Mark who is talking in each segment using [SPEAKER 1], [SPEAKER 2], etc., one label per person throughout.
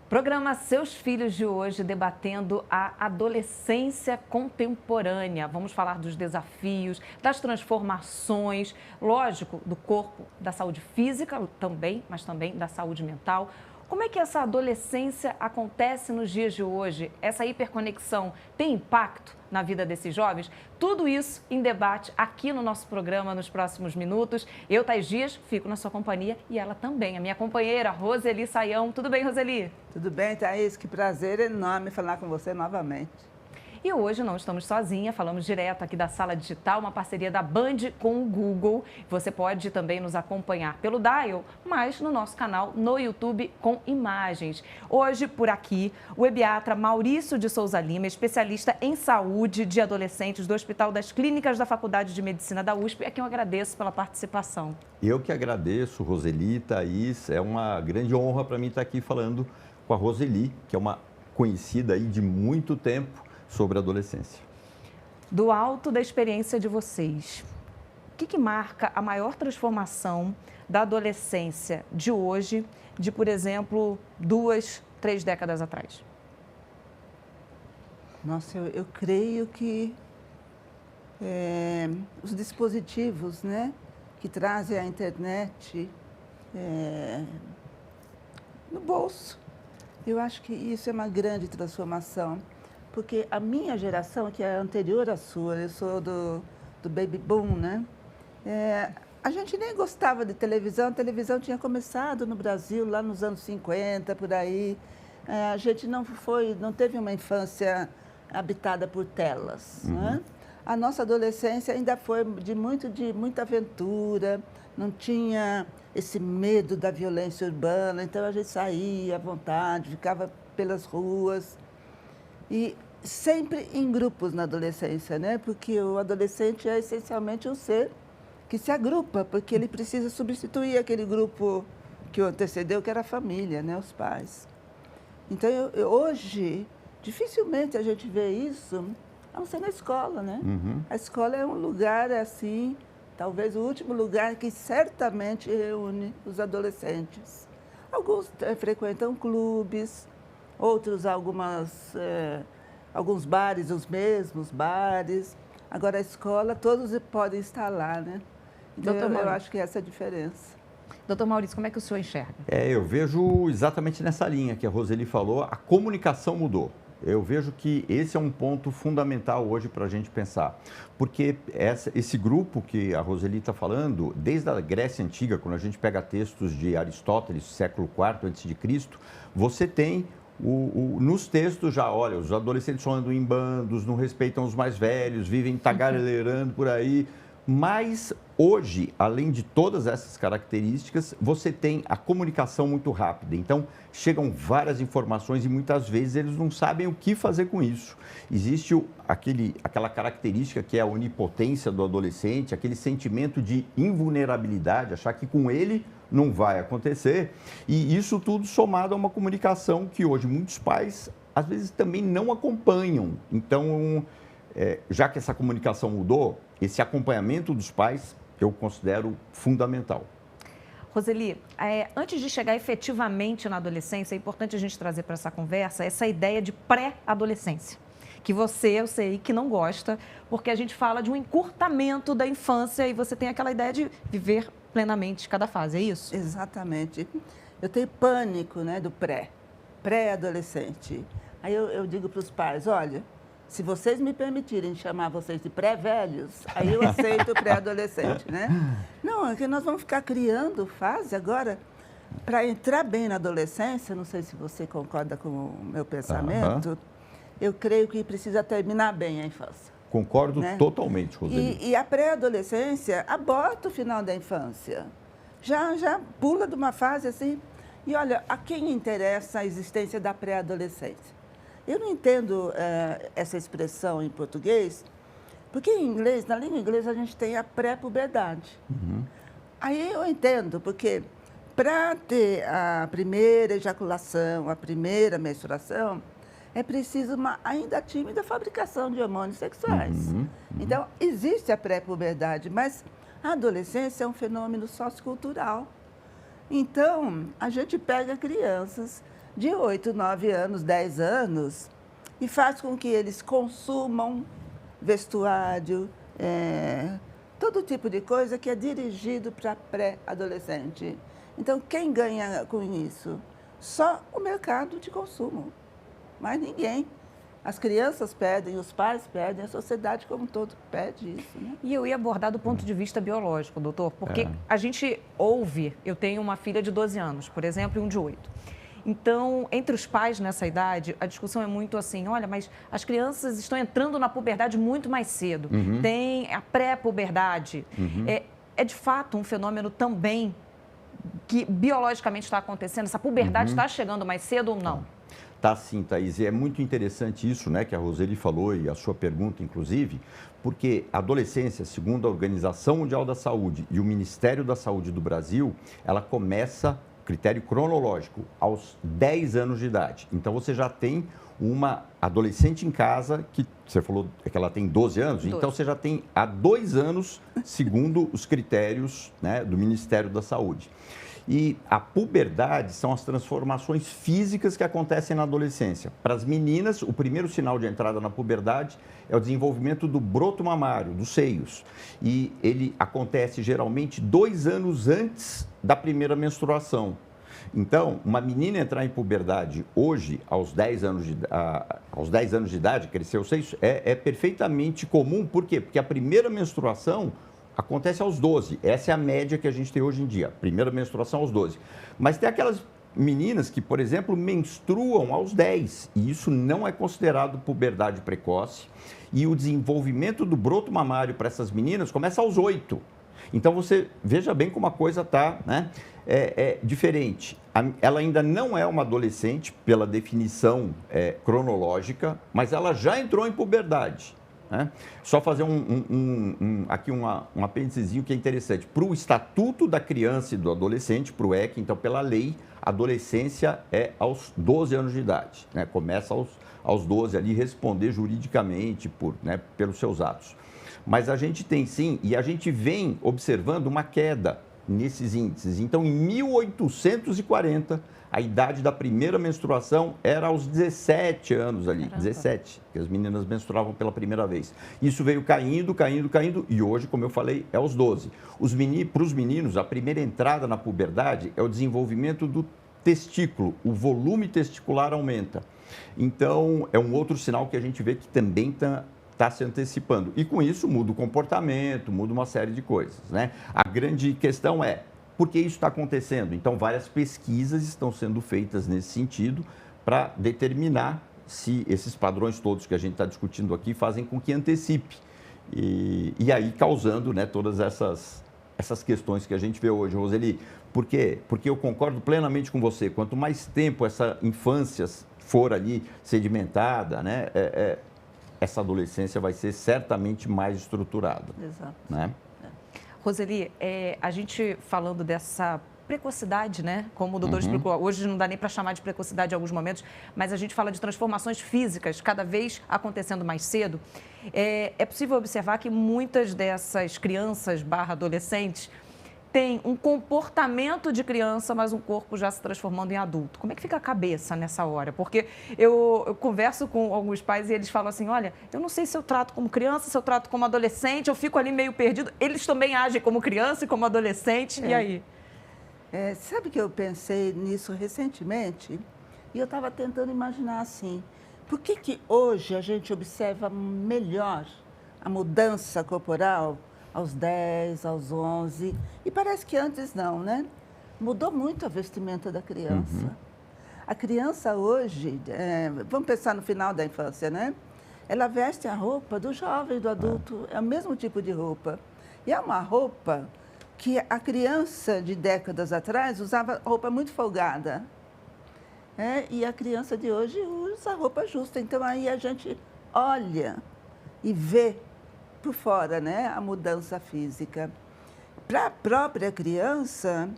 [SPEAKER 1] Programa Seus Filhos de hoje debatendo a adolescência contemporânea. Vamos falar dos desafios, das transformações, lógico, do corpo, da saúde física também, mas também da saúde mental. Como é que essa adolescência acontece nos dias de hoje? Essa hiperconexão tem impacto na vida desses jovens? Tudo isso em debate aqui no nosso programa nos próximos minutos. Eu, Thaís Dias, fico na sua companhia e ela também, a minha companheira, Roseli Saião. Tudo bem, Roseli?
[SPEAKER 2] Tudo bem, Thaís? Que prazer enorme falar com você novamente.
[SPEAKER 1] E hoje não estamos sozinhas, falamos direto aqui da Sala Digital, uma parceria da Band com o Google. Você pode também nos acompanhar pelo Dial, mas no nosso canal no YouTube com imagens. Hoje, por aqui, o ebiatra Maurício de Souza Lima, especialista em saúde de adolescentes do Hospital das Clínicas da Faculdade de Medicina da USP, a quem eu agradeço pela participação.
[SPEAKER 3] Eu que agradeço, Roseli, Thaís, é uma grande honra para mim estar aqui falando com a Roseli, que é uma conhecida aí de muito tempo, sobre a adolescência.
[SPEAKER 1] Do alto da experiência de vocês, o que marca a maior transformação da adolescência de hoje, de, por exemplo, 2, 3 décadas atrás?
[SPEAKER 2] Nossa, eu creio que os dispositivos, né, que trazem a internet no bolso, eu acho que isso é uma grande transformação. Porque a minha geração, que é anterior à sua, eu sou do Baby Boom, né? A gente nem gostava de televisão, a televisão tinha começado no Brasil lá nos anos 50, por aí. A gente não teve uma infância habitada por telas, né? A nossa adolescência ainda foi de muita aventura, não tinha esse medo da violência urbana, então a gente saía à vontade, ficava pelas ruas. E sempre em grupos na adolescência, né? Porque o adolescente é essencialmente um ser que se agrupa, porque ele precisa substituir aquele grupo que o antecedeu, que era a família, né? Os pais. Então, hoje, dificilmente a gente vê isso, a não ser na escola, né? A escola é um lugar, assim, talvez o último lugar que certamente reúne os adolescentes. Alguns frequentam clubes, outros alguns bares, os mesmos bares. Agora, a escola, todos podem estar lá, né? Então, eu acho que essa é a diferença.
[SPEAKER 1] Doutor Maurício, como é que o senhor enxerga?
[SPEAKER 3] Eu vejo exatamente nessa linha que a Roseli falou, a comunicação mudou. Eu vejo que esse é um ponto fundamental hoje para a gente pensar. Porque esse grupo que a Roseli está falando, desde a Grécia Antiga, quando a gente pega textos de Aristóteles, século IV a.C., você tem nos textos já, olha, os adolescentes só andam em bandos, não respeitam os mais velhos, vivem tagarelerando por aí. Mas hoje, além de todas essas características, você tem a comunicação muito rápida. Então, chegam várias informações e muitas vezes eles não sabem o que fazer com isso. Existe aquela característica que é a onipotência do adolescente, aquele sentimento de invulnerabilidade, achar que com ele não vai acontecer. E isso tudo somado a uma comunicação que hoje muitos pais, às vezes, também não acompanham. Então, já que essa comunicação mudou, esse acompanhamento dos pais eu considero fundamental.
[SPEAKER 1] Roseli, antes de chegar efetivamente na adolescência, é importante a gente trazer para essa conversa essa ideia de pré-adolescência, que eu sei que não gosta, porque a gente fala de um encurtamento da infância e você tem aquela ideia de viver plenamente cada fase, é isso?
[SPEAKER 2] Exatamente. Eu tenho pânico, né, do pré-adolescente. Aí eu digo para os pais, olha, se vocês me permitirem chamar vocês de pré-velhos, aí eu aceito o pré-adolescente, né? Não, é que nós vamos ficar criando fase agora para entrar bem na adolescência, não sei se você concorda com o meu pensamento, eu creio que precisa terminar bem a infância.
[SPEAKER 3] Concordo, né? Totalmente, Roseli.
[SPEAKER 2] E a pré-adolescência aborta o final da infância. Já pula de uma fase assim. E olha, a quem interessa a existência da pré-adolescência? Eu não entendo essa expressão em português, porque em inglês, na língua inglesa, a gente tem a pré-puberdade. Aí eu entendo, porque para ter a primeira ejaculação, a primeira menstruação, é preciso uma ainda tímida fabricação de hormônios sexuais. Então, existe a pré-puberdade, mas a adolescência é um fenômeno sociocultural. Então, a gente pega crianças de 8, 9 anos, 10 anos e faz com que eles consumam vestuário, todo tipo de coisa que é dirigido para pré-adolescente. Então, quem ganha com isso? Só o mercado de consumo, mais ninguém. As crianças pedem, os pais pedem, a sociedade como um todo pede isso, né?
[SPEAKER 1] E eu ia abordar do ponto de vista biológico, doutor, porque a gente ouve, eu tenho uma filha de 12 anos, por exemplo, e um de 8. Então, entre os pais nessa idade, a discussão é muito assim, olha, mas as crianças estão entrando na puberdade muito mais cedo. Tem a pré-puberdade. É de fato um fenômeno também que biologicamente está acontecendo? Essa puberdade está chegando mais cedo ou não?
[SPEAKER 3] Tá sim, Thaís. E é muito interessante isso, né, que a Roseli falou e a sua pergunta, inclusive, porque a adolescência, segundo a Organização Mundial da Saúde e o Ministério da Saúde do Brasil, ela começa, critério cronológico, aos 10 anos de idade. Então, você já tem uma adolescente em casa, que você falou que ela tem 12 anos,
[SPEAKER 1] 12.
[SPEAKER 3] Então você já tem há 2 anos, segundo os critérios, né, do Ministério da Saúde. E a puberdade são as transformações físicas que acontecem na adolescência. Para as meninas, o primeiro sinal de entrada na puberdade é o desenvolvimento do broto mamário, dos seios. E ele acontece geralmente 2 anos antes da primeira menstruação. Então, uma menina entrar em puberdade hoje, aos 10 anos de idade, crescer os seios, é perfeitamente comum. Por quê? Porque a primeira menstruação acontece aos 12. Essa é a média que a gente tem hoje em dia. Primeira menstruação aos 12. Mas tem aquelas meninas que, por exemplo, menstruam aos 10. E isso não é considerado puberdade precoce. E o desenvolvimento do broto mamário para essas meninas começa aos 8. Então, você veja bem como a coisa está, né? Diferente. Ela ainda não é uma adolescente, pela definição cronológica, mas ela já entrou em puberdade. Né? Só fazer aqui um apêndicezinho que é interessante. Para o Estatuto da Criança e do Adolescente, para o ECA, então, pela lei, a adolescência é aos 12 anos de idade. Né? Começa aos 12 ali responder juridicamente pelos seus atos. Mas a gente tem sim, e a gente vem observando uma queda nesses índices. Então, em 1840, a idade da primeira menstruação era aos 17 anos ali, 17, que as meninas menstruavam pela primeira vez. Isso veio caindo, caindo, caindo, e hoje, como eu falei, é aos 12. Para os meninos, a primeira entrada na puberdade é o desenvolvimento do testículo, o volume testicular aumenta. Então, é um outro sinal que a gente vê que também está se antecipando. E com isso muda o comportamento, muda uma série de coisas, né? A grande questão é, por que isso está acontecendo? Então, várias pesquisas estão sendo feitas nesse sentido para determinar se esses padrões todos que a gente está discutindo aqui fazem com que antecipe. E aí causando, né, todas essas questões que a gente vê hoje. Roseli, por quê? Porque eu concordo plenamente com você. Quanto mais tempo essa infância for ali sedimentada, né, essa adolescência vai ser certamente mais estruturada.
[SPEAKER 2] Exato.
[SPEAKER 3] Né?
[SPEAKER 1] Roseli, a gente falando dessa precocidade, né? Como o doutor explicou, hoje não dá nem para chamar de precocidade em alguns momentos, mas a gente fala de transformações físicas cada vez acontecendo mais cedo. É possível observar que muitas dessas crianças / adolescentes têm um comportamento de criança, mas um corpo já se transformando em adulto. Como é que fica a cabeça nessa hora? Porque eu converso com alguns pais e eles falam assim, olha, eu não sei se eu trato como criança, se eu trato como adolescente, eu fico ali meio perdido. Eles também agem como criança e como adolescente, e aí?
[SPEAKER 2] Sabe que eu pensei nisso recentemente? E eu estava tentando imaginar assim, por que hoje a gente observa melhor a mudança corporal aos 10, aos 11, e parece que antes não, né? Mudou muito a vestimenta da criança. A criança hoje, vamos pensar no final da infância, né? Ela veste a roupa do jovem, do adulto, é o mesmo tipo de roupa. E é uma roupa que a criança de décadas atrás usava roupa muito folgada. E a criança de hoje usa roupa justa. Então, aí a gente olha e vê por fora, né, a mudança física. Para a própria criança,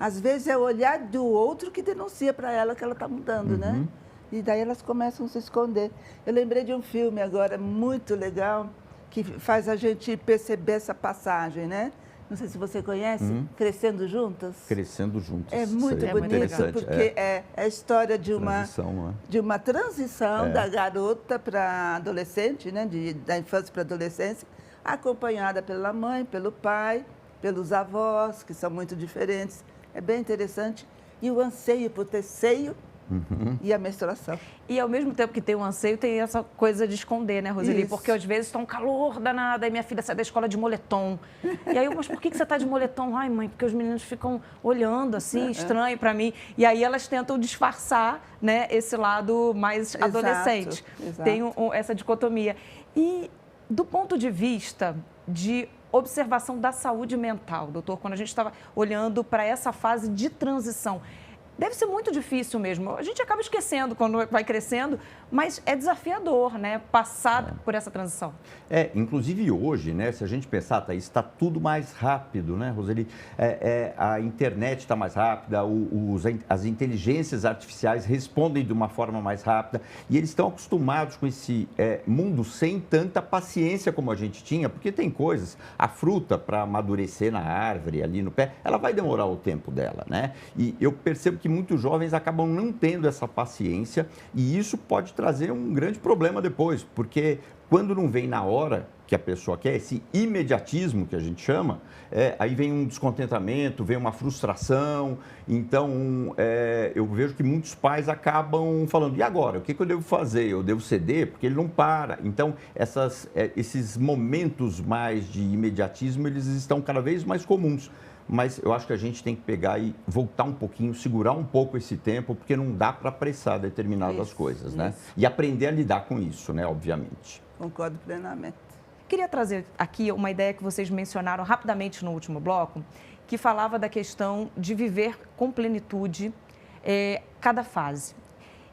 [SPEAKER 2] às vezes é o olhar do outro que denuncia para ela que ela está mudando, né? E daí elas começam a se esconder. Eu lembrei de um filme agora muito legal que faz a gente perceber essa passagem, né? não sei se você conhece, Crescendo Juntas.
[SPEAKER 3] Crescendo Juntas.
[SPEAKER 2] É muito
[SPEAKER 3] Seria
[SPEAKER 2] bonito,
[SPEAKER 3] interessante,
[SPEAKER 2] porque é a história de uma transição da garota para adolescente, né? Da infância para a adolescência, acompanhada pela mãe, pelo pai, pelos avós, que são muito diferentes. É bem interessante. E o anseio por ter seio e a menstruação.
[SPEAKER 1] E ao mesmo tempo que tem o anseio, tem essa coisa de esconder, né, Roseli?
[SPEAKER 2] Isso.
[SPEAKER 1] Porque às vezes está um calor danado, aí minha filha sai da escola de moletom. E aí eu, mas por que você está de moletom? Ai, mãe, porque os meninos ficam olhando assim, estranho para mim. E aí elas tentam disfarçar, né, esse lado mais adolescente.
[SPEAKER 2] Exato.
[SPEAKER 1] Tem essa dicotomia. E do ponto de vista de observação da saúde mental, doutor, quando a gente estava olhando para essa fase de transição, deve ser muito difícil mesmo. A gente acaba esquecendo quando vai crescendo, mas é desafiador, né? Passar por essa transição.
[SPEAKER 3] Inclusive hoje, né? Se a gente pensar, Thaís, está tudo mais rápido, né, Roseli? A internet está mais rápida, as inteligências artificiais respondem de uma forma mais rápida e eles estão acostumados com esse mundo sem tanta paciência como a gente tinha, porque tem coisas, a fruta para amadurecer na árvore, ali no pé, ela vai demorar o tempo dela, né? E eu percebo que muitos jovens acabam não tendo essa paciência e isso pode trazer um grande problema depois, porque quando não vem na hora que a pessoa quer, esse imediatismo que a gente chama, aí vem um descontentamento, vem uma frustração. Então, eu vejo que muitos pais acabam falando, e agora? O que eu devo fazer? Eu devo ceder? Porque ele não para. Então, esses momentos mais de imediatismo, eles estão cada vez mais comuns. Mas eu acho que a gente tem que pegar e voltar um pouquinho, segurar um pouco esse tempo, porque não dá para apressar determinadas coisas, né? E aprender a lidar com isso, né, obviamente.
[SPEAKER 2] Concordo plenamente.
[SPEAKER 1] Queria trazer aqui uma ideia que vocês mencionaram rapidamente no último bloco, que falava da questão de viver com plenitude cada fase.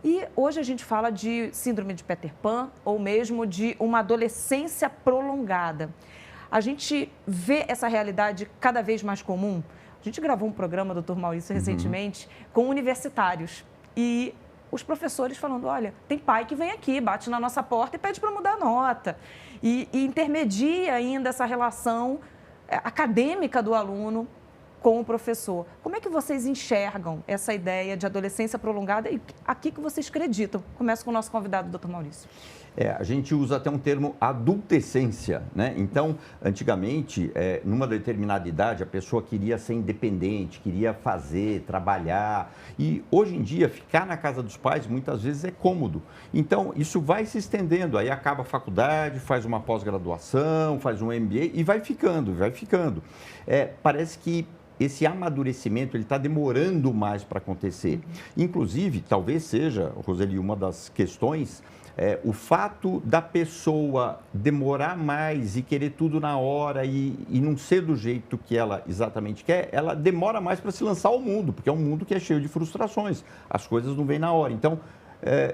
[SPEAKER 1] E hoje a gente fala de síndrome de Peter Pan ou mesmo de uma adolescência prolongada. A gente vê essa realidade cada vez mais comum. A gente gravou um programa, doutor Maurício, recentemente, com universitários. E os professores falando, olha, tem pai que vem aqui, bate na nossa porta e pede para mudar a nota. E intermedia ainda essa relação acadêmica do aluno com o professor. Como é que vocês enxergam essa ideia de adolescência prolongada e a que vocês acreditam? Começo com o nosso convidado, doutor Maurício.
[SPEAKER 3] A gente usa até um termo adultescência, né? Então, antigamente, numa determinada idade, a pessoa queria ser independente, queria fazer, trabalhar. E hoje em dia, ficar na casa dos pais muitas vezes é cômodo. Então, isso vai se estendendo. Aí acaba a faculdade, faz uma pós-graduação, faz um MBA e vai ficando, vai ficando. Parece que esse amadurecimento ele está demorando mais para acontecer. Inclusive, talvez seja, Roseli, uma das questões, o fato da pessoa demorar mais e querer tudo na hora e não ser do jeito que ela exatamente quer, ela demora mais para se lançar ao mundo, porque é um mundo que é cheio de frustrações, as coisas não vêm na hora. Então,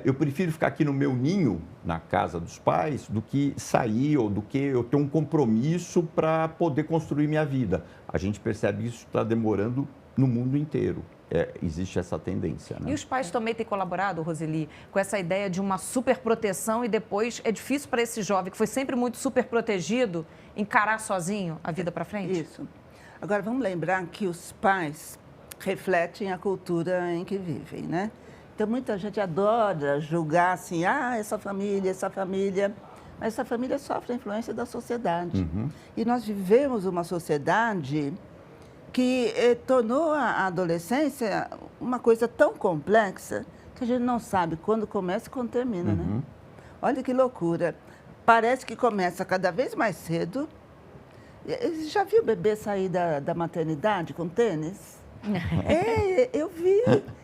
[SPEAKER 3] eu prefiro ficar aqui no meu ninho, na casa dos pais, do que sair ou do que eu ter um compromisso para poder construir minha vida. A gente percebe que isso está demorando no mundo inteiro. Existe essa tendência, né?
[SPEAKER 1] E os pais também têm colaborado, Roseli, com essa ideia de uma superproteção e depois é difícil para esse jovem que foi sempre muito superprotegido encarar sozinho a vida para frente?
[SPEAKER 2] Isso. Agora, vamos lembrar que os pais refletem a cultura em que vivem, né? Então, muita gente adora julgar assim, essa família, mas essa família sofre a influência da sociedade. E nós vivemos uma sociedade que tornou a adolescência uma coisa tão complexa que a gente não sabe quando começa e quando termina, né? Olha que loucura. Parece que começa cada vez mais cedo. Já viu o bebê sair da maternidade com tênis? Eu vi.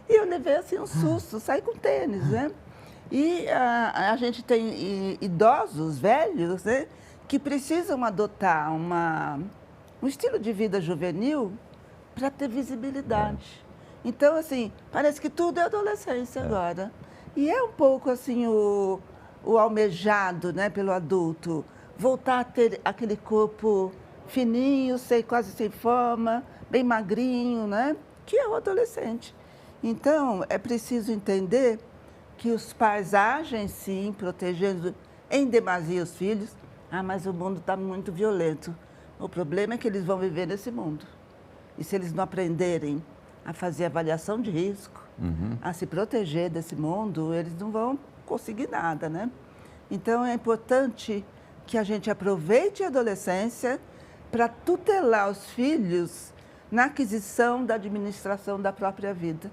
[SPEAKER 2] E eu levei assim um susto, saí com tênis, né? E a gente tem idosos, velhos, né? Que precisam adotar um estilo de vida juvenil para ter visibilidade. Então, assim, parece que tudo é adolescência agora. E é um pouco, assim, o almejado, né, pelo adulto, voltar a ter aquele corpo fininho, quase sem forma, bem magrinho, né, que é o adolescente. Então, é preciso entender que os pais agem, sim, protegendo em demasia os filhos. Mas o mundo está muito violento. O problema é que eles vão viver nesse mundo. E se eles não aprenderem a fazer avaliação de risco, a se proteger desse mundo, eles não vão conseguir nada, né? Então, é importante que a gente aproveite a adolescência para tutelar os filhos na aquisição da administração da própria vida.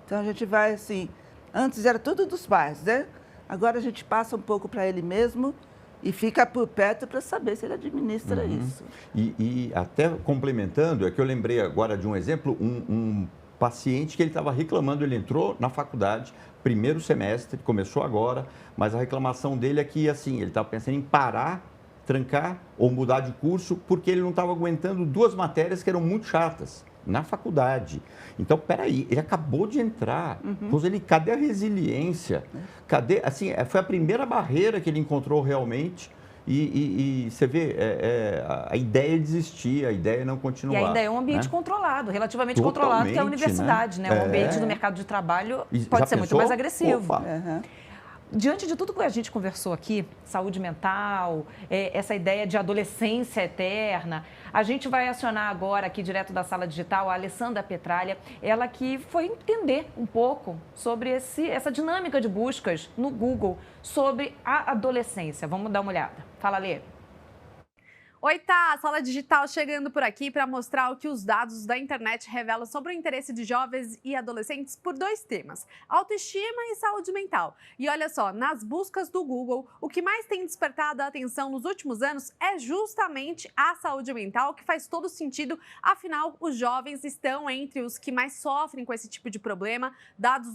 [SPEAKER 2] Então, a gente vai assim, antes era tudo dos pais, né? Agora a gente passa um pouco para ele mesmo e fica por perto para saber se ele administra isso.
[SPEAKER 3] E até complementando, é que eu lembrei agora de um exemplo, um paciente que ele estava reclamando, ele entrou na faculdade, primeiro semestre, começou agora, mas a reclamação dele é que, assim, ele estava pensando em parar, trancar ou mudar de curso, porque ele não estava aguentando 2 matérias que eram muito chatas na faculdade. Então, peraí, ele acabou de entrar. Cadê a resiliência? Cadê, assim, foi a primeira barreira que ele encontrou realmente. E você vê, a ideia é desistir, a ideia é não continuar.
[SPEAKER 1] E ainda é um ambiente controlado, relativamente controlado, que é a universidade, né? O ambiente do mercado de trabalho pode ser muito mais agressivo. Diante de tudo que a gente conversou aqui, saúde mental, essa ideia de adolescência eterna, a gente vai acionar agora aqui direto da Sala Digital a Alessandra Petralha, ela que foi entender um pouco sobre essa dinâmica de buscas no Google sobre a adolescência. Vamos dar uma olhada. Fala, Lê.
[SPEAKER 4] Oi, tá, Sala Digital chegando por aqui para mostrar o que os dados da internet revelam sobre o interesse de jovens e adolescentes por 2 temas, autoestima e saúde mental. E olha só, nas buscas do Google, o que mais tem despertado a atenção nos últimos anos é justamente a saúde mental, que faz todo sentido, afinal, os jovens estão entre os que mais sofrem com esse tipo de problema. Dados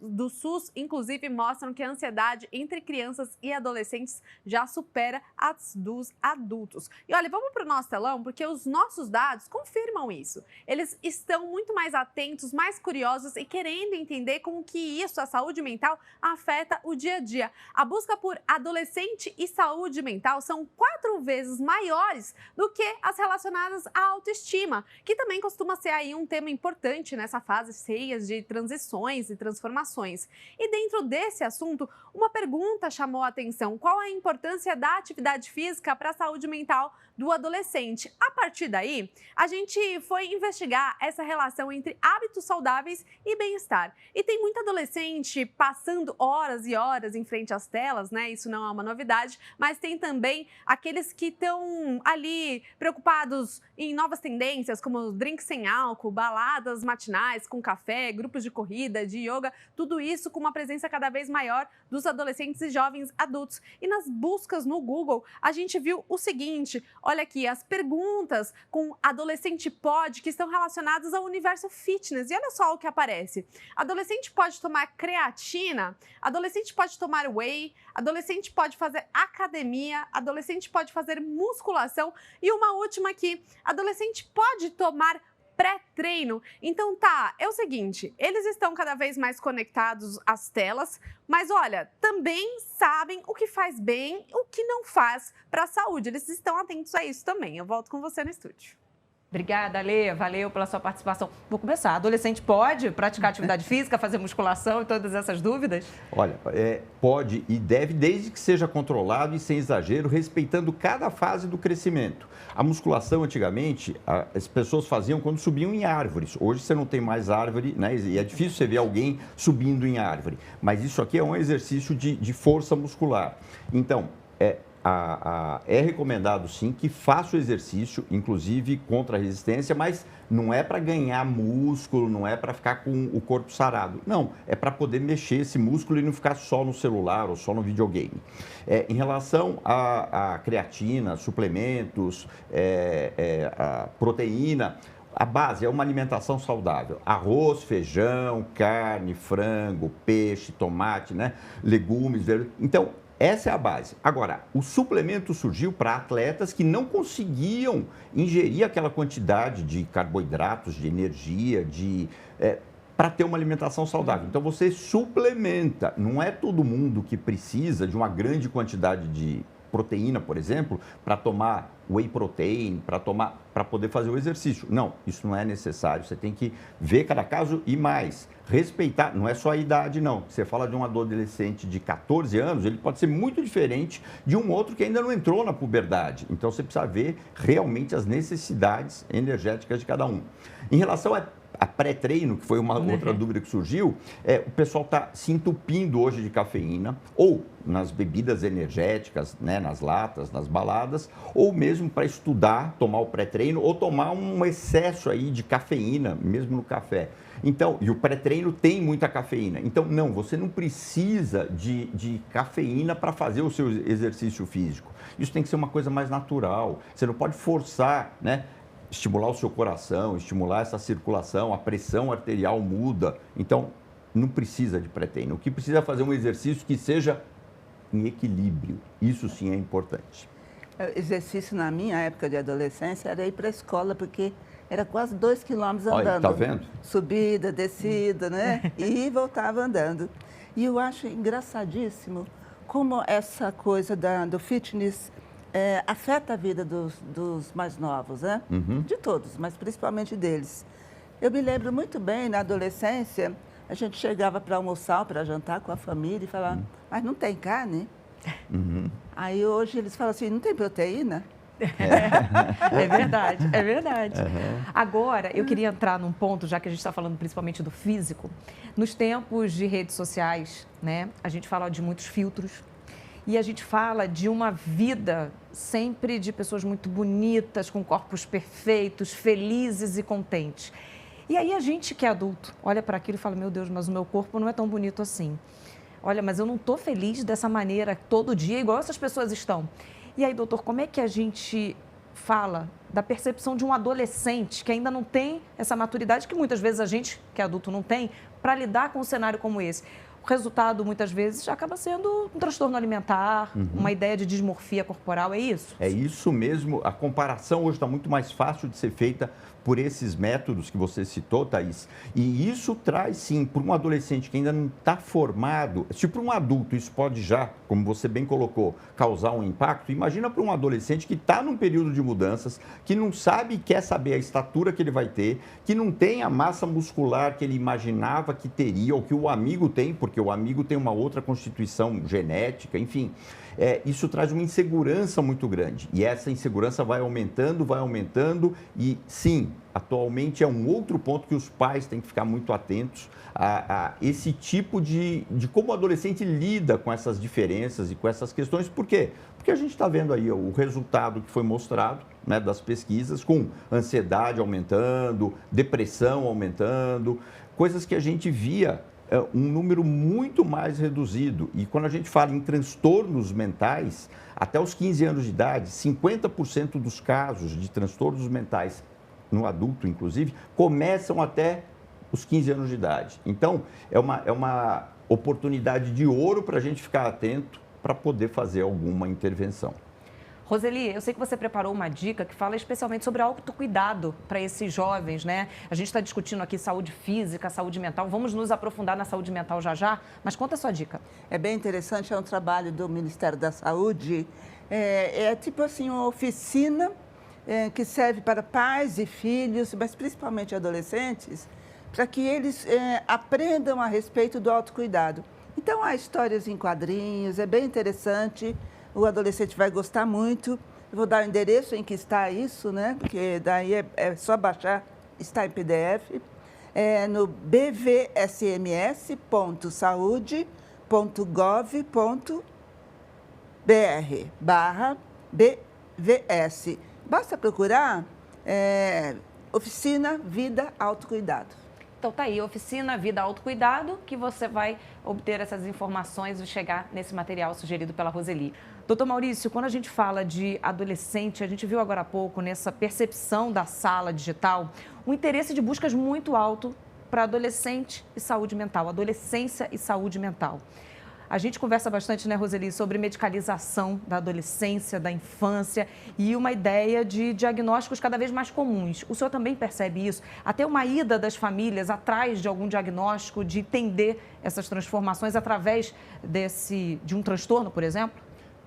[SPEAKER 4] do SUS, inclusive, mostram que a ansiedade entre crianças e adolescentes já supera as dos adultos. E olha, vamos para o nosso telão, porque os nossos dados confirmam isso. Eles estão muito mais atentos, mais curiosos e querendo entender como que isso, a saúde mental, afeta o dia a dia. A busca por adolescente e saúde mental são 4 vezes maiores do que as relacionadas à autoestima, que também costuma ser aí um tema importante nessa fase cheia de transições e transformações. E dentro desse assunto, uma pergunta chamou a atenção: qual a importância da atividade física para a saúde mental do adolescente? A partir daí, a gente foi investigar essa relação entre hábitos saudáveis e bem-estar. E tem muito adolescente passando horas e horas em frente às telas, né? Isso não é uma novidade, mas tem também aqueles que estão ali preocupados em novas tendências, como drinks sem álcool, baladas matinais com café, grupos de corrida, de yoga, tudo isso com uma presença cada vez maior dos adolescentes e jovens adultos. E nas buscas no Google, a gente viu o seguinte: olha aqui, as perguntas com adolescente pode, que estão relacionadas ao universo fitness. E olha só o que aparece: adolescente pode tomar creatina, adolescente pode tomar whey, adolescente pode fazer academia, adolescente pode fazer musculação e uma última aqui: adolescente pode tomar pré-treino. Então tá, é o seguinte, eles estão cada vez mais conectados às telas, mas olha, também sabem o que faz bem e o que não faz para a saúde. Eles estão atentos a isso também. Eu volto com você no estúdio.
[SPEAKER 1] Obrigada, Lê. Valeu pela sua participação. Vou começar. Adolescente pode praticar atividade física, fazer musculação e todas essas dúvidas?
[SPEAKER 3] Olha, pode e deve, desde que seja controlado e sem exagero, respeitando cada fase do crescimento. A musculação, antigamente, as pessoas faziam quando subiam em árvores. Hoje você não tem mais árvore, né? E é difícil você ver alguém subindo em árvore. Mas isso aqui é um exercício de força muscular. Então, é recomendado sim que faça o exercício, inclusive contra a resistência, mas não é para ganhar músculo, não é para ficar com o corpo sarado. Não, é para poder mexer esse músculo e não ficar só no celular ou só no videogame. Em relação à creatina, suplementos, a proteína, a base é uma alimentação saudável: arroz, feijão, carne, frango, peixe, tomate, né? Legumes, verduras. Então, essa é a base. Agora, o suplemento surgiu para atletas que não conseguiam ingerir aquela quantidade de carboidratos, de energia, para ter uma alimentação saudável. Então, você suplementa. Não é todo mundo que precisa de uma grande quantidade proteína, por exemplo, para tomar whey protein, para poder fazer o exercício. Não, isso não é necessário. Você tem que ver cada caso e mais. Respeitar, não é só a idade, não. Você fala de um adolescente de 14 anos, ele pode ser muito diferente de um outro que ainda não entrou na puberdade. Então, você precisa ver realmente as necessidades energéticas de cada um. Em relação a pré-treino, que foi uma outra dúvida que surgiu, o pessoal está se entupindo hoje de cafeína, ou nas bebidas energéticas, né, nas latas, nas baladas, ou mesmo para estudar, tomar o pré-treino, ou tomar um excesso aí de cafeína, mesmo no café. Então, e o pré-treino tem muita cafeína. Então, não, você não precisa de cafeína para fazer o seu exercício físico. Isso tem que ser uma coisa mais natural. Você não pode forçar, né? Estimular o seu coração, estimular essa circulação, a pressão arterial muda. Então, não precisa de pré-treino. O que precisa é fazer um exercício que seja em equilíbrio. Isso sim é importante.
[SPEAKER 2] Exercício na minha época de adolescência era ir para a escola, porque era quase 2 quilômetros andando.
[SPEAKER 3] Olha, tá vendo?
[SPEAKER 2] Subida, descida, né? E voltava andando. E eu acho engraçadíssimo como essa coisa do fitness afeta a vida dos mais novos, né? De todos, mas principalmente deles. Eu me lembro muito bem, na adolescência, a gente chegava para almoçar, para jantar com a família e falava, mas não tem carne? Aí hoje eles falam assim, não tem proteína?
[SPEAKER 1] É verdade, é verdade. Agora, eu queria entrar num ponto, já que a gente está falando principalmente do físico. Nos tempos de redes sociais, né, a gente fala de muitos filtros e a gente fala de uma vida sempre de pessoas muito bonitas, com corpos perfeitos, felizes e contentes. E aí a gente que é adulto olha para aquilo e fala, meu Deus, mas o meu corpo não é tão bonito assim. Olha, mas eu não estou feliz dessa maneira todo dia, igual essas pessoas estão. E aí, doutor, como é que a gente fala da percepção de um adolescente que ainda não tem essa maturidade, que muitas vezes a gente, que é adulto, não tem, para lidar com um cenário como esse? O resultado, muitas vezes, acaba sendo um transtorno alimentar, uma ideia de dismorfia corporal, é isso?
[SPEAKER 3] É isso mesmo. A comparação hoje está muito mais fácil de ser feita por esses métodos que você citou, Thaís. E isso traz, sim, para um adolescente que ainda não está formado, se para um adulto isso pode já, como você bem colocou, causar um impacto, imagina para um adolescente que está num período de mudanças, que não sabe e quer saber a estatura que ele vai ter, que não tem a massa muscular que ele imaginava que teria, ou que o amigo tem, porque o amigo tem uma outra constituição genética, enfim. Isso traz uma insegurança muito grande. E essa insegurança vai aumentando e, sim, atualmente é um outro ponto que os pais têm que ficar muito atentos a esse tipo de como o adolescente lida com essas diferenças e com essas questões. Por quê? Porque a gente está vendo aí o resultado que foi mostrado, né, das pesquisas, com ansiedade aumentando, depressão aumentando, coisas que a gente via um número muito mais reduzido. E quando a gente fala em transtornos mentais, até os 15 anos de idade, 50% dos casos de transtornos mentais, no adulto inclusive, começam até os 15 anos de idade. Então, é uma oportunidade de ouro para a gente ficar atento para poder fazer alguma intervenção.
[SPEAKER 1] Roseli, eu sei que você preparou uma dica que fala especialmente sobre autocuidado para esses jovens, né? A gente está discutindo aqui saúde física, saúde mental. Vamos nos aprofundar na saúde mental já, mas conta a sua dica.
[SPEAKER 2] É bem interessante, é um trabalho do Ministério da Saúde. É tipo assim, uma oficina que serve para pais e filhos, mas principalmente adolescentes, para que eles aprendam a respeito do autocuidado. Então, há histórias em quadrinhos, é bem interessante. O adolescente vai gostar muito. Eu vou dar o endereço em que está isso, né? Porque daí é só baixar, está em PDF. É no bvsms.saude.gov.br/BVS. Basta procurar Oficina Vida Autocuidado.
[SPEAKER 1] Então tá aí, Oficina Vida Autocuidado, que você vai obter essas informações e chegar nesse material sugerido pela Roseli. Doutor Maurício, quando a gente fala de adolescente, a gente viu agora há pouco nessa percepção da sala digital, um interesse de buscas muito alto para adolescente e saúde mental, adolescência e saúde mental. A gente conversa bastante, né, Roseli, sobre medicalização da adolescência, da infância e uma ideia de diagnósticos cada vez mais comuns. O senhor também percebe isso? Até uma ida das famílias atrás de algum diagnóstico, de entender essas transformações através de um transtorno, por exemplo?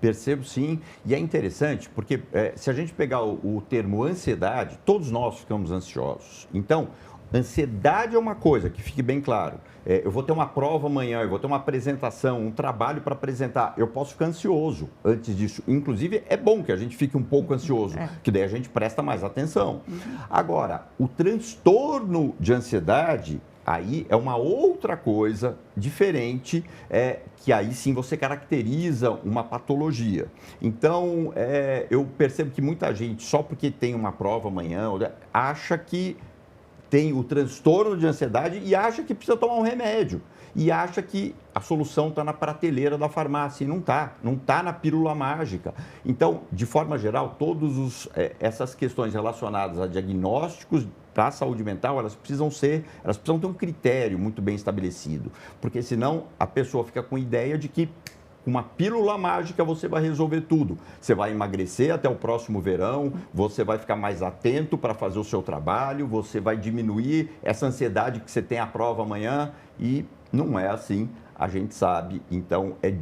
[SPEAKER 3] Percebo sim, e é interessante porque se a gente pegar o termo ansiedade, todos nós ficamos ansiosos. Então, ansiedade é uma coisa, que fique bem claro. Eu vou ter uma prova amanhã, eu vou ter uma apresentação, um trabalho para apresentar. Eu posso ficar ansioso antes disso. Inclusive, é bom que a gente fique um pouco ansioso, que daí a gente presta mais atenção. Agora, o transtorno de ansiedade, aí é uma outra coisa diferente, que aí sim você caracteriza uma patologia. Então, eu percebo que muita gente, só porque tem uma prova amanhã, acha que tem o transtorno de ansiedade e acha que precisa tomar um remédio. E acha que a solução está na prateleira da farmácia. E não está na pílula mágica. Então, de forma geral, todas essas questões relacionadas a diagnósticos para a saúde mental, elas precisam ter um critério muito bem estabelecido. Porque senão a pessoa fica com a ideia de que com uma pílula mágica você vai resolver tudo. Você vai emagrecer até o próximo verão, você vai ficar mais atento para fazer o seu trabalho, você vai diminuir essa ansiedade que você tem a prova amanhã, e não é assim, a gente sabe. Então, é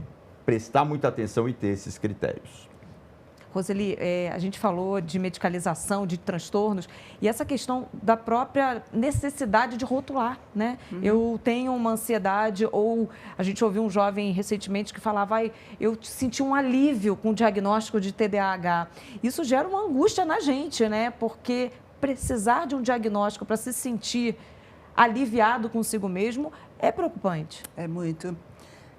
[SPEAKER 3] prestar muita atenção e ter esses critérios.
[SPEAKER 1] Roseli, a gente falou de medicalização, de transtornos, e essa questão da própria necessidade de rotular, né? Eu tenho uma ansiedade, ou a gente ouviu um jovem recentemente que falava, eu senti um alívio com o diagnóstico de TDAH. Isso gera uma angústia na gente, né? Porque precisar de um diagnóstico para se sentir aliviado consigo mesmo é preocupante.
[SPEAKER 2] É muito.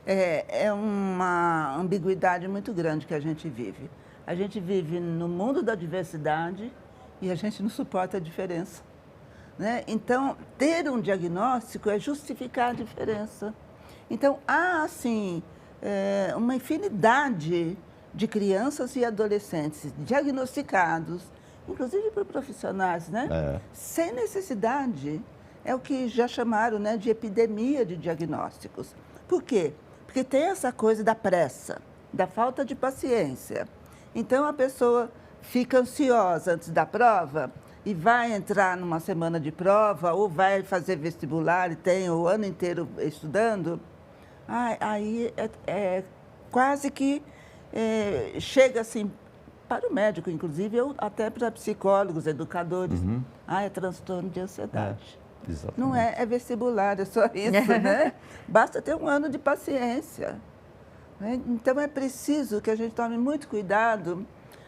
[SPEAKER 2] É uma ambiguidade muito grande que a gente vive. A gente vive no mundo da diversidade e a gente não suporta a diferença, né? Então, ter um diagnóstico é justificar a diferença. Então, há, assim, uma infinidade de crianças e adolescentes diagnosticados, inclusive por profissionais, né? Sem necessidade. É o que já chamaram, né, de epidemia de diagnósticos. Por quê? Porque tem essa coisa da pressa, da falta de paciência. Então, a pessoa fica ansiosa antes da prova e vai entrar numa semana de prova ou vai fazer vestibular e tem o ano inteiro estudando. Aí quase que chega assim, para o médico, inclusive, ou até para psicólogos, educadores. É transtorno de ansiedade.
[SPEAKER 3] Exatamente.
[SPEAKER 2] Não é vestibular, é só isso, né? Basta ter um ano de paciência. Então, é preciso que a gente tome muito cuidado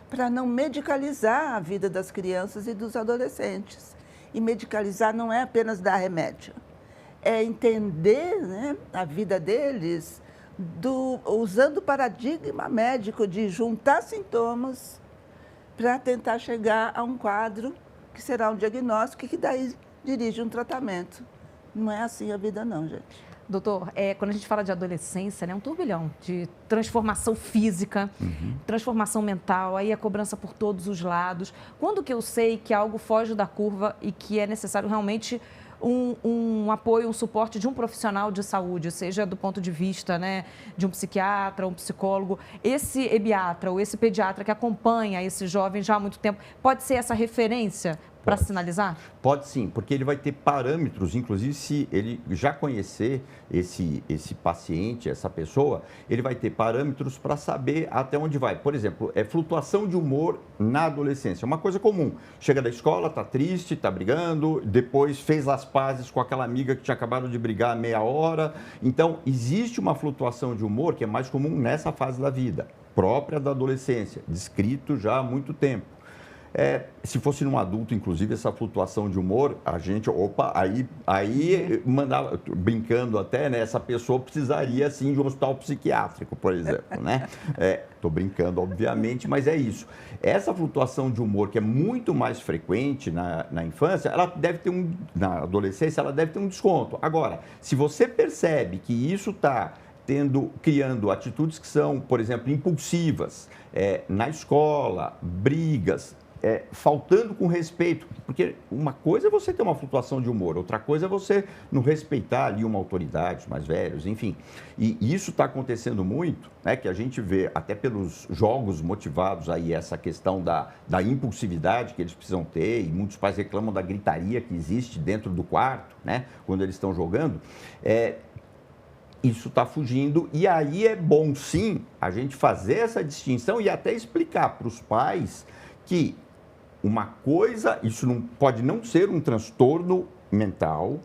[SPEAKER 2] para não medicalizar a vida das crianças e dos adolescentes. E medicalizar não é apenas dar remédio, é entender, né, a vida deles usando o paradigma médico de juntar sintomas para tentar chegar a um quadro que será um diagnóstico e que daí dirige um tratamento. Não é assim a vida não, gente.
[SPEAKER 1] Doutor, quando a gente fala de adolescência, né, é um turbilhão de transformação física, transformação mental, aí a cobrança por todos os lados. Quando que eu sei que algo foge da curva e que é necessário realmente um apoio, um suporte de um profissional de saúde, seja do ponto de vista, né, de um psiquiatra, um psicólogo, esse ebiatra ou esse pediatra que acompanha esse jovem já há muito tempo, pode ser essa referência para sinalizar?
[SPEAKER 3] Pode sim, porque ele vai ter parâmetros, inclusive se ele já conhecer esse paciente, essa pessoa, ele vai ter parâmetros para saber até onde vai. Por exemplo, flutuação de humor na adolescência, é uma coisa comum. Chega da escola, está triste, está brigando, depois fez as pazes com aquela amiga que tinha acabado de brigar há meia hora. Então, existe uma flutuação de humor que é mais comum nessa fase da vida, própria da adolescência, descrito já há muito tempo. Se fosse num adulto, inclusive, essa flutuação de humor, a gente, aí mandava, brincando até, né, essa pessoa precisaria, sim, de um hospital psiquiátrico, por exemplo, né? Estou brincando, obviamente, mas é isso. Essa flutuação de humor, que é muito mais frequente na infância, ela deve ter na adolescência, ela deve ter um desconto. Agora, se você percebe que isso está criando atitudes que são, por exemplo, impulsivas, na escola, brigas, faltando com respeito, porque uma coisa é você ter uma flutuação de humor, outra coisa é você não respeitar ali uma autoridade, os mais velhos, enfim. E isso está acontecendo muito, né, que a gente vê até pelos jogos motivados aí, essa questão da impulsividade que eles precisam ter, e muitos pais reclamam da gritaria que existe dentro do quarto, né, quando eles estão jogando. isso está fugindo. E aí é bom, sim, a gente fazer essa distinção e até explicar para os pais que uma coisa, isso não, pode não ser um transtorno mental,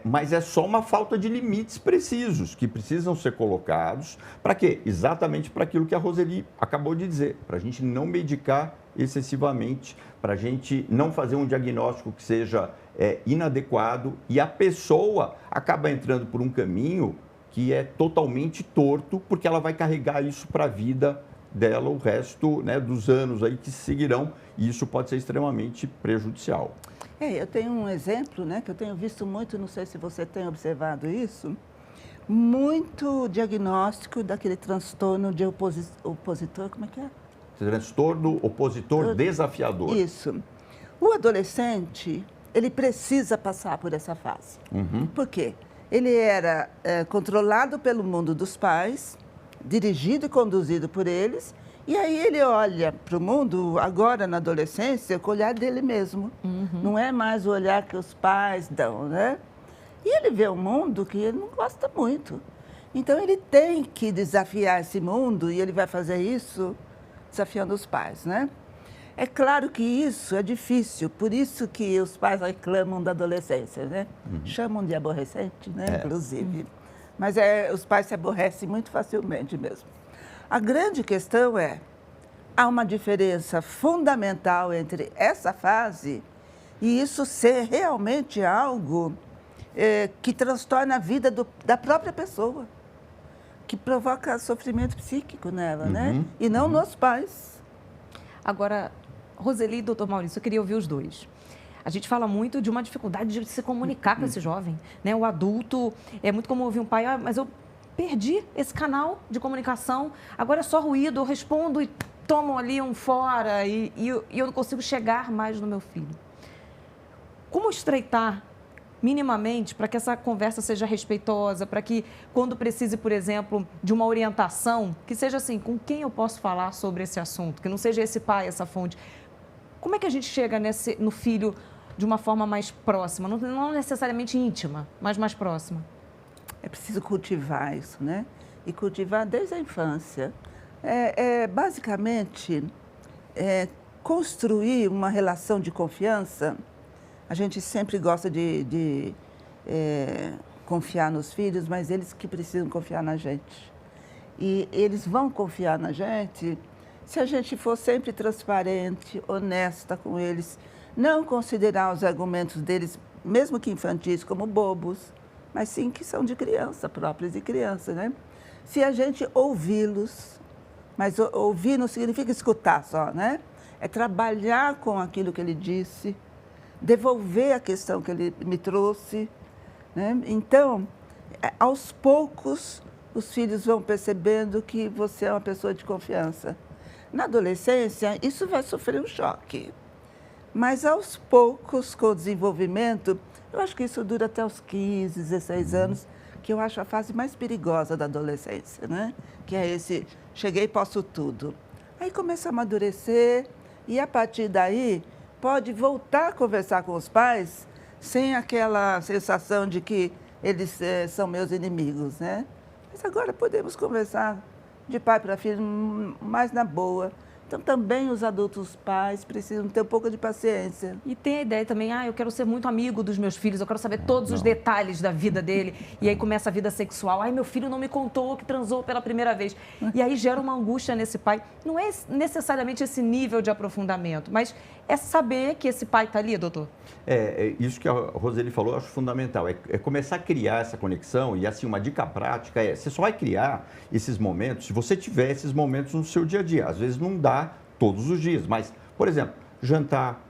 [SPEAKER 3] mas é só uma falta de limites precisos que precisam ser colocados. Para quê? Exatamente para aquilo que a Roseli acabou de dizer, para a gente não medicar excessivamente, para a gente não fazer um diagnóstico que seja inadequado e a pessoa acaba entrando por um caminho que é totalmente torto, porque ela vai carregar isso para a vida dela o resto, né, dos anos aí que seguirão, e isso pode ser extremamente prejudicial.
[SPEAKER 2] Eu tenho um exemplo, né, que eu tenho visto muito, não sei se você tem observado isso, muito diagnóstico daquele transtorno de opositor, como é que é?
[SPEAKER 3] Transtorno opositor desafiador.
[SPEAKER 2] Isso. O adolescente, ele precisa passar por essa fase. Por quê? Ele era controlado pelo mundo dos pais, dirigido e conduzido por eles, e aí ele olha para o mundo, agora na adolescência, com o olhar dele mesmo. Não é mais o olhar que os pais dão, né? E ele vê um mundo que ele não gosta muito. Então ele tem que desafiar esse mundo, e ele vai fazer isso desafiando os pais, né? É claro que isso é difícil, por isso que os pais reclamam da adolescência, né? Chamam de aborrecente, né? Inclusive. Mas os pais se aborrecem muito facilmente mesmo. A grande questão há uma diferença fundamental entre essa fase e isso ser realmente algo que transtorna a vida da própria pessoa, que provoca sofrimento psíquico nela, né? E não nos pais.
[SPEAKER 1] Agora, Roseli e doutor Maurício, eu queria ouvir os dois. A gente fala muito de uma dificuldade de se comunicar com esse jovem, né? O adulto, é muito como ouvir um pai, mas eu perdi esse canal de comunicação, agora é só ruído, eu respondo e tomo ali um fora e eu não consigo chegar mais no meu filho. Como estreitar minimamente para que essa conversa seja respeitosa, para que quando precise, por exemplo, de uma orientação, que seja assim, com quem eu posso falar sobre esse assunto, que não seja esse pai, essa fonte. Como é que a gente chega no filho de uma forma mais próxima, não necessariamente íntima, mas mais próxima?
[SPEAKER 2] É preciso cultivar isso, né? E cultivar desde a infância. Basicamente, construir uma relação de confiança. A gente sempre gosta de confiar nos filhos, mas eles que precisam confiar na gente. E eles vão confiar na gente se a gente for sempre transparente, honesta com eles, não considerar os argumentos deles, mesmo que infantis, como bobos, mas sim que são de criança, próprios de criança, né? Se a gente ouvi-los, mas ouvir não significa escutar só, né? É trabalhar com aquilo que ele disse, devolver a questão que ele me trouxe, né? Então, aos poucos, os filhos vão percebendo que você é uma pessoa de confiança. Na adolescência, isso vai sofrer um choque. Mas, aos poucos, com o desenvolvimento, eu acho que isso dura até os 15, 16 anos, que eu acho a fase mais perigosa da adolescência, né? Que é esse, cheguei e posso tudo. Aí começa a amadurecer e, a partir daí, pode voltar a conversar com os pais sem aquela sensação de que eles são meus inimigos, né? Mas agora podemos conversar de pai para filho mais na boa. Então, também os adultos pais precisam ter um pouco de paciência.
[SPEAKER 1] E tem a ideia também, eu quero ser muito amigo dos meus filhos, eu quero saber todos os detalhes da vida dele. E aí começa a vida sexual. Meu filho não me contou que transou pela primeira vez. E aí gera uma angústia nesse pai. Não é necessariamente esse nível de aprofundamento, mas é saber que esse pai está ali, doutor.
[SPEAKER 3] Isso que a Roseli falou, eu acho fundamental. É começar a criar essa conexão e, assim, uma dica prática você só vai criar esses momentos se você tiver esses momentos no seu dia a dia. Às vezes não dá todos os dias, mas, por exemplo, jantar,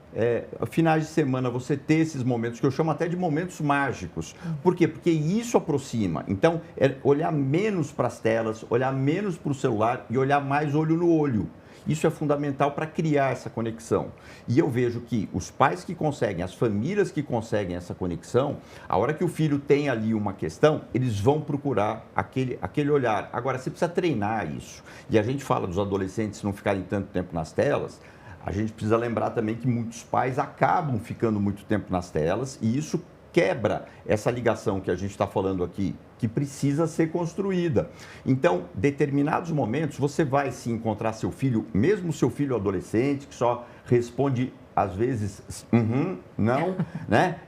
[SPEAKER 3] finais de semana, você ter esses momentos, que eu chamo até de momentos mágicos. Por quê? Porque isso aproxima. Então, olhar menos para as telas, olhar menos para o celular e olhar mais olho no olho. Isso é fundamental para criar essa conexão. E eu vejo que os pais que conseguem, as famílias que conseguem essa conexão, a hora que o filho tem ali uma questão, eles vão procurar aquele olhar. Agora, você precisa treinar isso. E a gente fala dos adolescentes não ficarem tanto tempo nas telas, a gente precisa lembrar também que muitos pais acabam ficando muito tempo nas telas e isso quebra essa ligação que a gente está falando aqui que precisa ser construída. Então, determinados momentos, você vai se encontrar seu filho, mesmo seu filho adolescente, que só responde às vezes, não, né?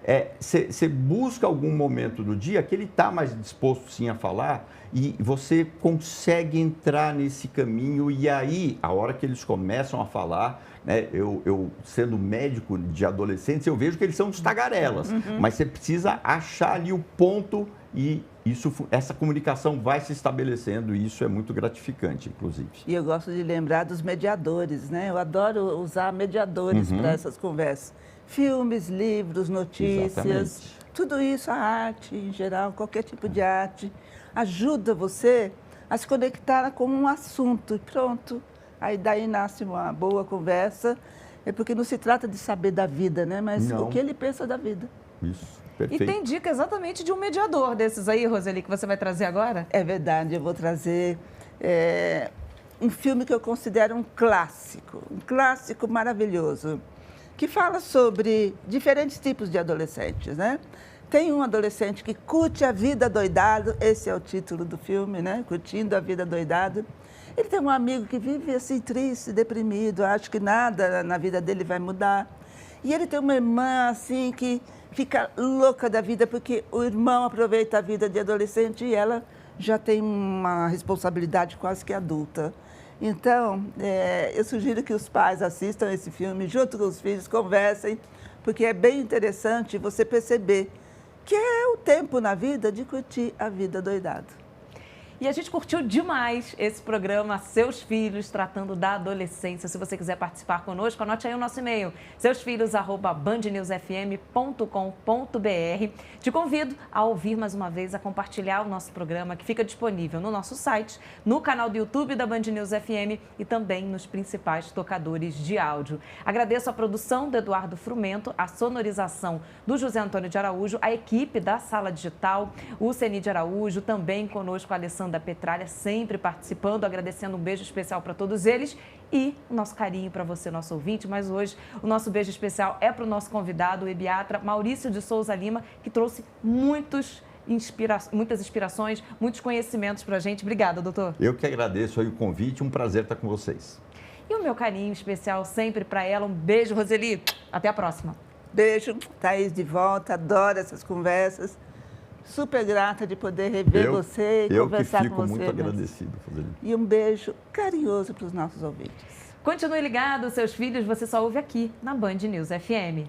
[SPEAKER 3] Você busca algum momento do dia que ele está mais disposto sim a falar e você consegue entrar nesse caminho e aí, a hora que eles começam a falar, né, eu sendo médico de adolescentes, eu vejo que eles são uns tagarelas, mas você precisa achar ali o ponto e essa comunicação vai se estabelecendo e isso é muito gratificante, inclusive.
[SPEAKER 2] E eu gosto de lembrar dos mediadores, né? Eu adoro usar mediadores para essas conversas. Filmes, livros, notícias,
[SPEAKER 3] Exatamente.
[SPEAKER 2] Tudo isso, a arte em geral, qualquer tipo de arte, ajuda você a se conectar com um assunto e pronto. Aí daí nasce uma boa conversa, porque não se trata de saber da vida, né? Mas o que ele pensa da vida.
[SPEAKER 3] Isso. Perfeito.
[SPEAKER 1] E tem dica exatamente de um mediador desses aí, Roseli, que você vai trazer agora?
[SPEAKER 2] É verdade, eu vou trazer um filme que eu considero um clássico maravilhoso, que fala sobre diferentes tipos de adolescentes, né? Tem um adolescente que curte a vida doidado, esse é o título do filme, né? Curtindo a vida doidado. Ele tem um amigo que vive assim triste, deprimido, acha que nada na vida dele vai mudar. E ele tem uma irmã assim que fica louca da vida porque o irmão aproveita a vida de adolescente e ela já tem uma responsabilidade quase que adulta. Então, eu sugiro que os pais assistam esse filme junto com os filhos, conversem, porque é bem interessante você perceber que é o tempo na vida de curtir a vida doidado.
[SPEAKER 1] E a gente curtiu demais esse programa Seus Filhos, tratando da adolescência. Se você quiser participar conosco, anote aí o nosso e-mail, seusfilhos@bandnewsfm.com.br. Te convido a ouvir mais uma vez, a compartilhar o nosso programa, que fica disponível no nosso site, no canal do YouTube da Band News FM e também nos principais tocadores de áudio. Agradeço a produção do Eduardo Frumento, a sonorização do José Antônio de Araújo, a equipe da Sala Digital, o Ceni de Araújo, também conosco a Alessandra da Petralha, sempre participando, agradecendo um beijo especial para todos eles e o nosso carinho para você, nosso ouvinte. Mas hoje o nosso beijo especial é para o nosso convidado, o ebiatra Maurício de Souza Lima, que trouxe muitas inspirações, muitos conhecimentos para a gente. Obrigada, doutor.
[SPEAKER 3] Eu que agradeço aí o convite, um prazer estar com vocês.
[SPEAKER 1] E o meu carinho especial sempre para ela. Um beijo, Roseli. Até a próxima.
[SPEAKER 2] Beijo, Thaís de volta, adoro essas conversas. Super grata de poder rever você e conversar com você.
[SPEAKER 3] Eu que fico muito agradecido, Roseli.
[SPEAKER 2] E um beijo carinhoso para os nossos ouvintes.
[SPEAKER 1] Continue ligado, Seus Filhos, você só ouve aqui na Band News FM.